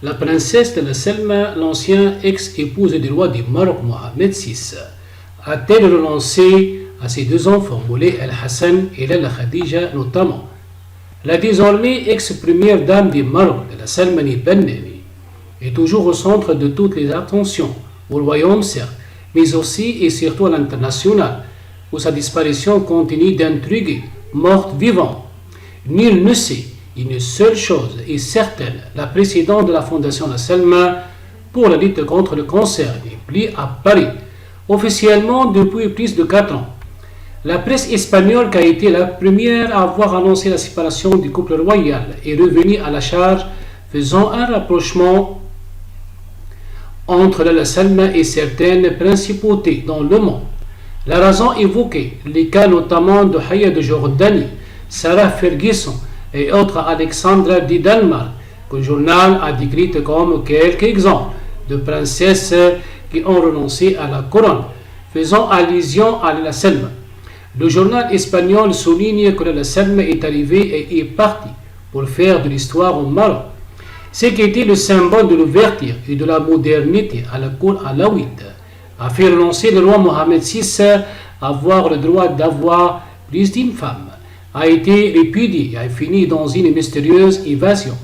La princesse de la Selma, l'ancien ex-épouse du roi du Maroc Mohamed VI, a-t-elle renoncé à ses deux enfants, Moulay El-Hassan et Lalla Khadija notamment? La désormais ex-première dame du Maroc, de la Salmanie Ben-Nemi, est toujours au centre de toutes les attentions, au royaume certes, mais aussi et surtout à l'international, où sa disparition continue d'intriguer, morte vivante. Nul ne sait. Une seule chose est certaine, la présidente de la Fondation La Selma pour la lutte contre le cancer est prise à Paris, officiellement depuis plus de 4 ans. La presse espagnole, qui a été la première à avoir annoncé la séparation du couple royal, est revenue à la charge, faisant un rapprochement entre La Selma et certaines principautés dans le monde. La raison évoquée, les cas notamment de Haya de Jordanie, Sarah Ferguson, et autres Alexandra du Danemark, que le journal a décrite comme quelques exemples de princesses qui ont renoncé à la couronne, faisant allusion à la Selma. Le journal espagnol souligne que la Selma est arrivée et est partie pour faire de l'histoire au Maroc, ce qui était le symbole de l'ouverture et de la modernité à la cour alaouite, a fait renoncer le roi Mohamed VI à avoir le droit d'avoir plus d'une femme, a été répudié et a fini dans une mystérieuse évasion.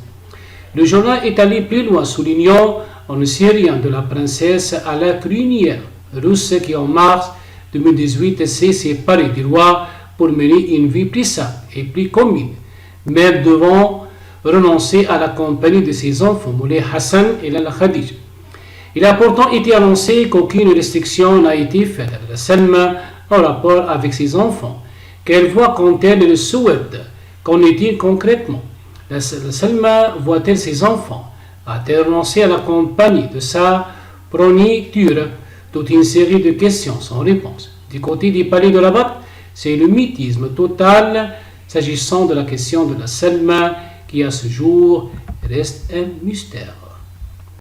Le journal est allé plus loin, soulignant on ne sait rien de la princesse à la crinière russe qui en mars 2018 s'est séparée du roi pour mener une vie plus simple et plus commune, même devant renoncer à la compagnie de ses enfants, Moulay Hassan et Lalla Khadija. Il a pourtant été annoncé qu'aucune restriction n'a été faite à la Selma en rapport avec ses enfants, qu'elle voit quand elle le souhaite. Qu'en est-il concrètement? La Selma voit-elle ses enfants? A-t-elle renoncé à la compagnie de sa progéniture? Toute une série de questions sans réponse. Du côté du palais de Rabat, c'est le mythisme total s'agissant de la question de la Selma qui à ce jour reste un mystère.